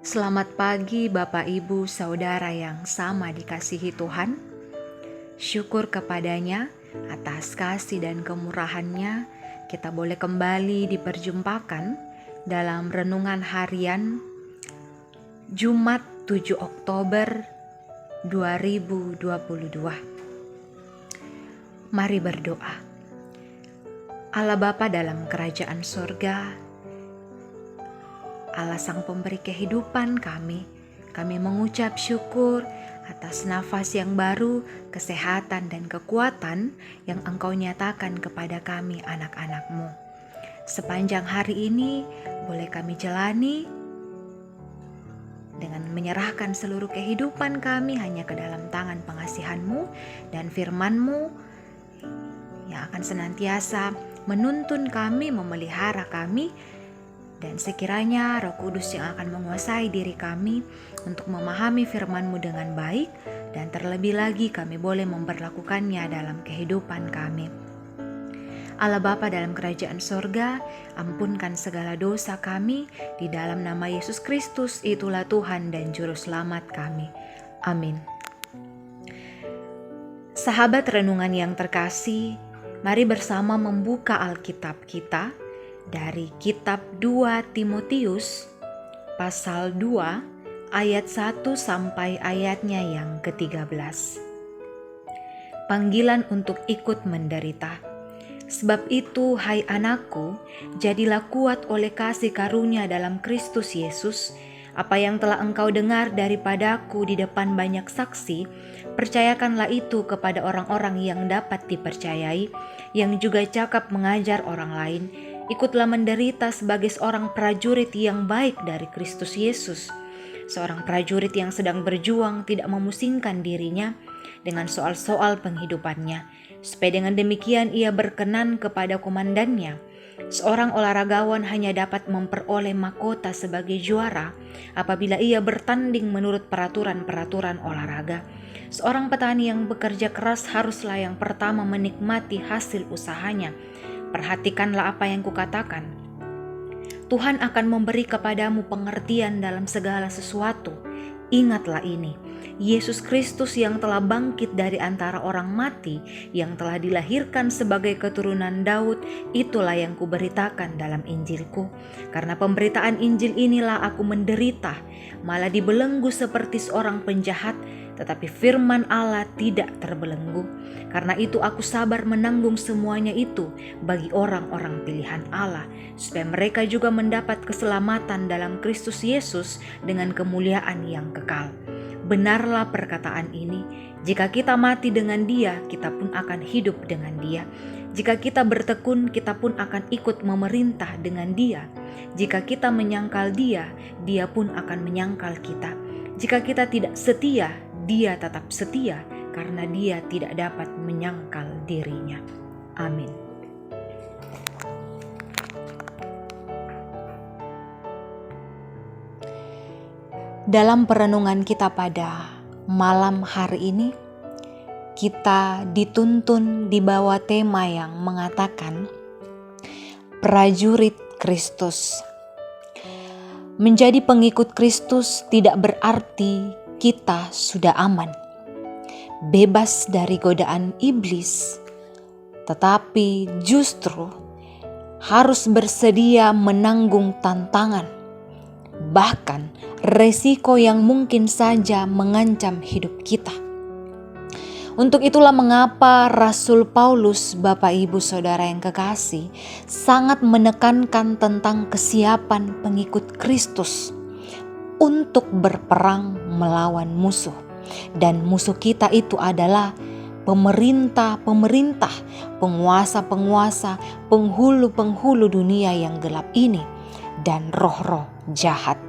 Selamat pagi Bapak Ibu Saudara yang sama dikasihi Tuhan. Syukur kepadanya atas kasih dan kemurahannya kita boleh kembali diperjumpakan dalam renungan harian Jumat 7 Oktober 2022. Mari berdoa. Allah Bapa dalam kerajaan sorga, Allah Sang Pemberi kehidupan kami mengucap syukur atas nafas yang baru, kesehatan dan kekuatan yang Engkau nyatakan kepada kami anak-anak-Mu. Sepanjang hari ini boleh kami jalani dengan menyerahkan seluruh kehidupan kami hanya ke dalam tangan pengasihan-Mu dan firman-Mu yang akan senantiasa menuntun kami, memelihara kami. Dan sekiranya Roh Kudus yang akan menguasai diri kami untuk memahami firman-Mu dengan baik, dan terlebih lagi kami boleh memperlakukannya dalam kehidupan kami. Allah Bapa dalam kerajaan sorga, ampunkan segala dosa kami di dalam nama Yesus Kristus, itulah Tuhan dan Juru Selamat kami. Amin. Sahabat renungan yang terkasih, mari bersama membuka Alkitab kita dari kitab 2 Timotius pasal 2 ayat 1 sampai ayatnya yang ke-13. Panggilan untuk ikut menderita. Sebab itu, hai anakku, jadilah kuat oleh kasih karunia dalam Kristus Yesus. Apa yang telah engkau dengar daripadaku di depan banyak saksi, percayakanlah itu kepada orang-orang yang dapat dipercayai, yang juga cakap mengajar orang lain. Ikutlah menderita sebagai seorang prajurit yang baik dari Kristus Yesus. Seorang prajurit yang sedang berjuang tidak memusingkan dirinya dengan soal-soal penghidupannya, supaya dengan demikian ia berkenan kepada komandannya. Seorang olahragawan hanya dapat memperoleh mahkota sebagai juara apabila ia bertanding menurut peraturan-peraturan olahraga. Seorang petani yang bekerja keras haruslah yang pertama menikmati hasil usahanya. Perhatikanlah apa yang kukatakan. Tuhan akan memberi kepadamu pengertian dalam segala sesuatu. Ingatlah ini, Yesus Kristus yang telah bangkit dari antara orang mati, yang telah dilahirkan sebagai keturunan Daud, itulah yang kuberitakan dalam Injilku. Karena pemberitaan Injil inilah aku menderita, malah dibelenggu seperti seorang penjahat, tetapi firman Allah tidak terbelenggu. Karena itu aku sabar menanggung semuanya itu bagi orang-orang pilihan Allah, supaya mereka juga mendapat keselamatan dalam Kristus Yesus dengan kemuliaan yang kekal. Benarlah perkataan ini, jika kita mati dengan Dia, kita pun akan hidup dengan Dia. Jika kita bertekun, kita pun akan ikut memerintah dengan Dia. Jika kita menyangkal Dia, Dia pun akan menyangkal kita. Jika kita tidak setia, Dia tetap setia, karena Dia tidak dapat menyangkal dirinya. Amin. Dalam perenungan kita pada malam hari ini, kita dituntun di bawah tema yang mengatakan prajurit Kristus. Menjadi pengikut Kristus tidak berarti kita sudah aman, bebas dari godaan iblis, tetapi justru harus bersedia menanggung tantangan, bahkan resiko yang mungkin saja mengancam hidup kita. Untuk itulah mengapa Rasul Paulus, Bapak Ibu Saudara yang kekasih, sangat menekankan tentang kesiapan pengikut Kristus untuk berperang melawan musuh. Dan musuh kita itu adalah pemerintah-pemerintah, penguasa-penguasa, penghulu-penghulu dunia yang gelap ini, dan roh-roh jahat.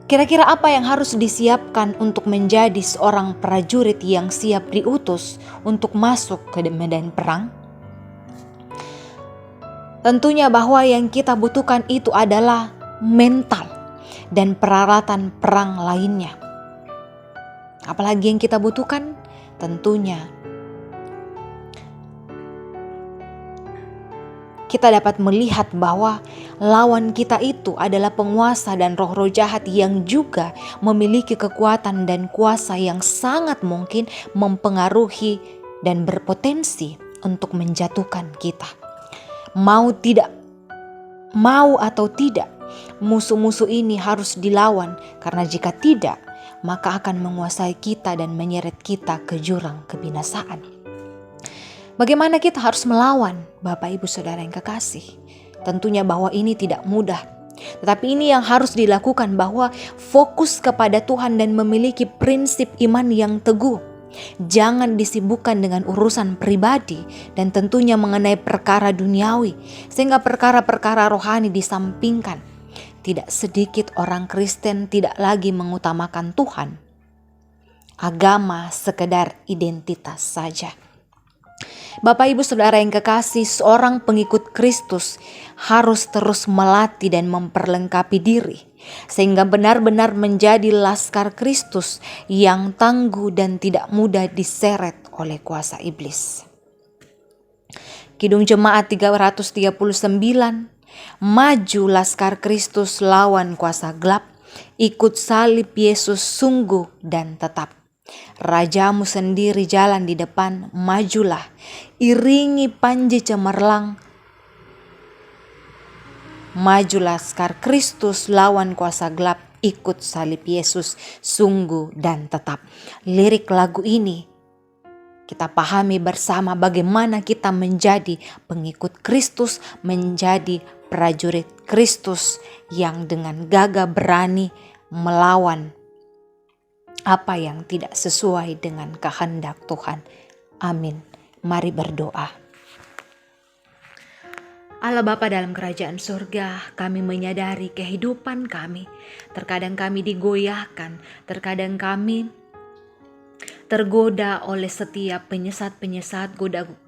Kira-kira apa yang harus disiapkan untuk menjadi seorang prajurit yang siap diutus untuk masuk ke medan perang? Tentunya bahwa yang kita butuhkan itu adalah mental dan peralatan perang lainnya. Apalagi yang kita butuhkan? Tentunya kita dapat melihat bahwa lawan kita itu adalah penguasa dan roh-roh jahat yang juga memiliki kekuatan dan kuasa yang sangat mungkin mempengaruhi dan berpotensi untuk menjatuhkan kita. Mau atau tidak, musuh-musuh ini harus dilawan, karena jika tidak, maka akan menguasai kita dan menyeret kita ke jurang kebinasaan. Bagaimana kita harus melawan, Bapak Ibu Saudara yang kekasih? Tentunya bahwa ini tidak mudah. Tetapi ini yang harus dilakukan, bahwa fokus kepada Tuhan dan memiliki prinsip iman yang teguh. Jangan disibukkan dengan urusan pribadi dan tentunya mengenai perkara duniawi, sehingga perkara-perkara rohani disampingkan. Tidak sedikit orang Kristen tidak lagi mengutamakan Tuhan. Agama sekedar identitas saja. Bapak Ibu Saudara yang kekasih, seorang pengikut Kristus harus terus melatih dan memperlengkapi diri, sehingga benar-benar menjadi laskar Kristus yang tangguh dan tidak mudah diseret oleh kuasa iblis. Kidung Jemaat 339, maju laskar Kristus lawan kuasa gelap, ikut salib Yesus sungguh dan tetap. Rajamu sendiri jalan di depan, majulah, iringi panji cemerlang. Maju laskar Kristus lawan kuasa gelap, ikut salib Yesus sungguh dan tetap. Lirik lagu ini kita pahami bersama bagaimana kita menjadi pengikut Kristus, menjadi prajurit Kristus yang dengan gagah berani melawan apa yang tidak sesuai dengan kehendak Tuhan. Amin. Mari berdoa. Allah Bapa dalam kerajaan surga, kami menyadari kehidupan kami. Terkadang kami digoyahkan, terkadang kami tergoda oleh setiap penyesat-penyesat,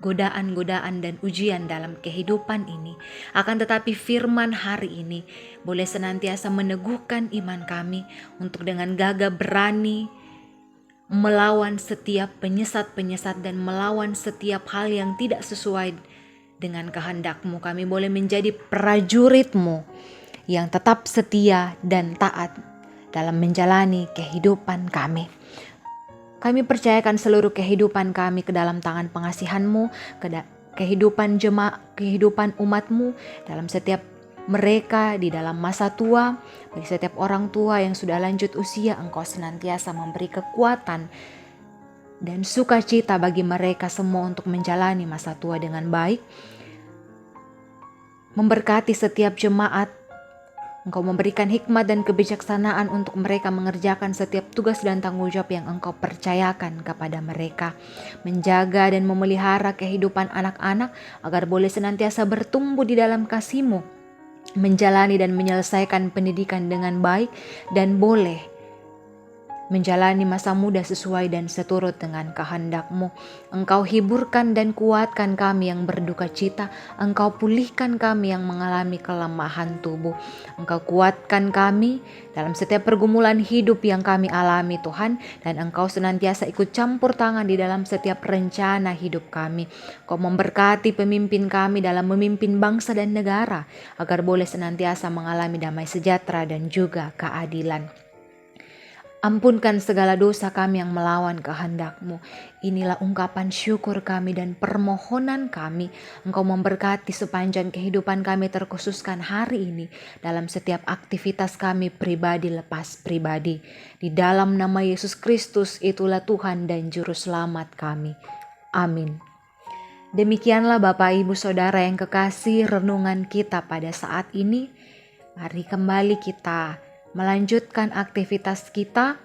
godaan-godaan dan ujian dalam kehidupan ini. Akan tetapi firman hari ini boleh senantiasa meneguhkan iman kami untuk dengan gagah berani melawan setiap penyesat-penyesat dan melawan setiap hal yang tidak sesuai dengan kehendak-Mu. Kami boleh menjadi prajurit-Mu yang tetap setia dan taat dalam menjalani kehidupan kami. Kami percayakan seluruh kehidupan kami ke dalam tangan pengasihan-Mu, kehidupan kehidupan umat-Mu dalam setiap mereka di dalam masa tua. Bagi setiap orang tua yang sudah lanjut usia, Engkau senantiasa memberi kekuatan dan sukacita bagi mereka semua untuk menjalani masa tua dengan baik. Memberkati setiap jemaat, Engkau memberikan hikmat dan kebijaksanaan untuk mereka mengerjakan setiap tugas dan tanggung jawab yang Engkau percayakan kepada mereka. Menjaga dan memelihara kehidupan anak-anak agar boleh senantiasa bertumbuh di dalam kasih-Mu, menjalani dan menyelesaikan pendidikan dengan baik, dan boleh menjalani masa muda sesuai dan seturut dengan kehendak-Mu. Engkau hiburkan dan kuatkan kami yang berduka cita. Engkau pulihkan kami yang mengalami kelemahan tubuh. Engkau kuatkan kami dalam setiap pergumulan hidup yang kami alami, Tuhan. Dan Engkau senantiasa ikut campur tangan di dalam setiap rencana hidup kami. Engkau memberkati pemimpin kami dalam memimpin bangsa dan negara, agar boleh senantiasa mengalami damai sejahtera dan juga keadilan. Ampunkan segala dosa kami yang melawan kehendak-Mu. Inilah ungkapan syukur kami dan permohonan kami. Engkau memberkati sepanjang kehidupan kami, terkhususkan hari ini dalam setiap aktivitas kami pribadi lepas pribadi. Di dalam nama Yesus Kristus, itulah Tuhan dan Juru Selamat kami. Amin. Demikianlah Bapak Ibu Saudara yang kekasih, renungan kita pada saat ini. Mari kembali kita melanjutkan aktivitas kita.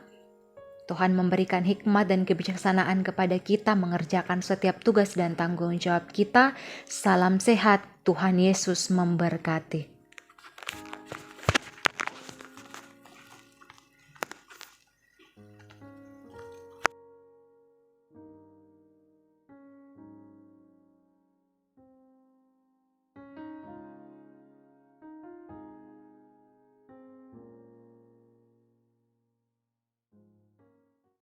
Tuhan memberikan hikmat dan kebijaksanaan kepada kita mengerjakan setiap tugas dan tanggung jawab kita. Salam sehat, Tuhan Yesus memberkati.